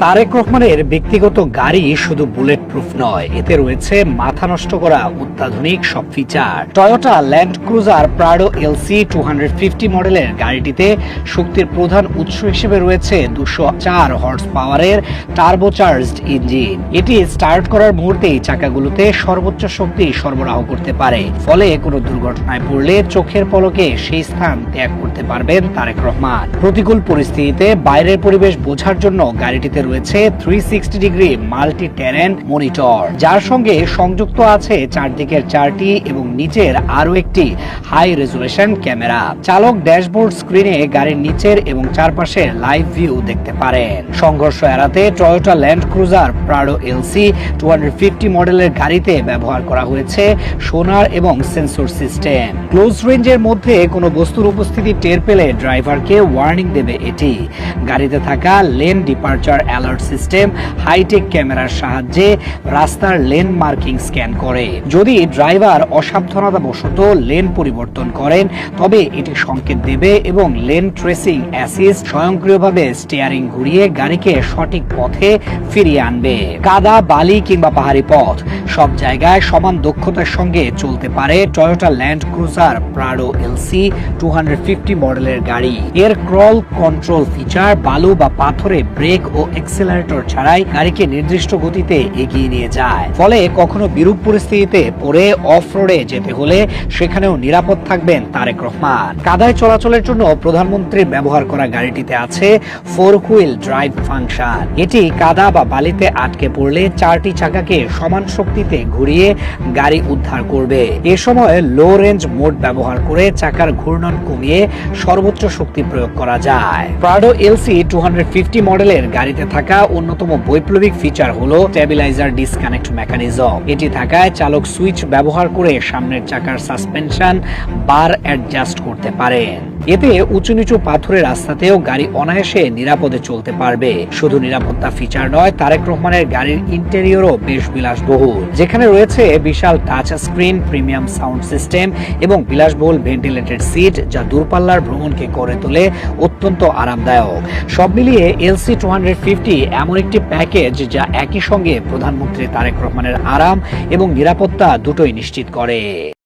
তারেক রহমানের ব্যক্তিগত গাড়ি শুধু বুলেট প্রুফ নয়, এতে রয়েছে মাথা নষ্ট করা অত্যাধুনিক সব feature. Toyota land cruiser Prado LC 250 মডেলের গাড়িটিতে শক্তির প্রধান উৎস হিসেবে রয়েছে 204 হর্স পাওয়ারের টার্বোচার্জড ইঞ্জিন। এটি স্টার্ট করার মুহূর্তেই চাকাগুলোতে সর্বোচ্চ শক্তি সরবরাহ করতে পারে, ফলে কোনো দুর্ঘটনায় পড়লে চোখের পলকে সেই স্থান ত্যাগ করতে পারবেন তারেক রহমান। প্রতিকূল পরিস্থিতিতে বাইরের পরিবেশ বোঝার জন্য গাড়িটিতে রয়েছে 360 ডিগ্রি মাল্টি টেরেন মনিটর, যার সঙ্গে সংযুক্ত আছে চারদিকের 4টি এবং নিচের আরো একটি হাই রেজুলেশন ক্যামেরা। চালক ড্যাশবোর্ড স্ক্রিনে গাড়ির নিচের এবং চারপাশের লাইভ ভিউ দেখতে পারেন। সংঘর্ষ এড়াতে Toyota land cruiser Prado LC 250 মডেলের গাড়িতে ব্যবহার করা হয়েছে সোনার এবং সেন্সর সিস্টেম। ক্লোজ রেঞ্জের মধ্যে কোনো বস্তুর উপস্থিতি টের পেলে ড্রাইভারকে ওয়ার্নিং দেবে এটি। গাড়িতে থাকা lane departure alert system high tech ক্যামেরার সাহায্যে রাস্তার লেন মার্কিং স্ক্যান করে। যদি ড্রাইভার অসাবধানতাবশত লেন পরিবর্তন করেন তবে এটি সংকেত দেবে এবং লেন ট্রেসিং অ্যাসিস্ট স্বয়ংক্রিয়ভাবে স্টিয়ারিং ঘুরিয়ে গাড়িকে সঠিক পথে ফিরিয়ে আনবে। কাদা, বালি কিংবা পাহাড়ি পথ সব জায়গায় সমান দক্ষতার সঙ্গে চলতে পারে Toyota land cruiser Prado LC 250 মডেলের গাড়ি। এর ক্রল কন্ট্রোল ফিচার বালু বা পাথরে ব্রেক ও এক্সেলারেটর ছাড়াই গাড়িকে নির্দিষ্ট গতিতে এগিয়ে নিয়ে যায়, ফলে কখনো বিরূপ পরিস্থিতিতে পড়ে অফ রোডে যেতে হলে সেখানেও নিরাপদ থাকবেন তারেক রহমান। কাদায় চলাচলের জন্য প্রধানমন্ত্রীর ব্যবহার করা গাড়িটিতে আছে 4 হুইল ড্রাইভ ফাংশন। এটি কাদা বা বালিতে আটকে পড়লে 4টি চাকাকে সমান শক্তিতে ঘুরিয়ে গাড়ি উদ্ধার করবে। এ সময় লো রেঞ্জ মোড ব্যবহার করে চাকার ঘূর্ণন কমিয়ে সর্বোচ্চ শক্তি প্রয়োগ করা যায়। প্রাডো এলসি 250 মডেলের গাড়িতে থাকা অন্যতম বৈপ্লবিক ফিচার হলো স্টেবিলাইজার ডিসকানেক্ট মেকানিজম। এটি থাকায় চালক সুইচ ব্যবহার করে সামনের চাকার সাসপেনশন বার অ্যাডজাস্ট করতে পারেন। এতে উঁচু নিচু পাথরের রাস্তাতেও গাড়ি অনায়াসে নিরাপদে চলতে পারবে। শুধু নিরাপত্তা ফিচার নয়, তারেক রহমানের গাড়ির ইন্টেরিয়রও বেশ বিলাসবহুল, যেখানে রয়েছে বিশাল touch screen, premium sound system এবং বিলাসবহুল ভেন্টিলেটেড সিট, যা দূরপাল্লার ভ্রমণকে করে তোলে অত্যন্ত আরামদায়ক। সব মিলিয়ে এলসি 250 এমন একটি প্যাকেজ যা একই সঙ্গে প্রধানমন্ত্রী তারেক রহমানের আরাম এবং নিরাপত্তা দুটোই নিশ্চিত করে।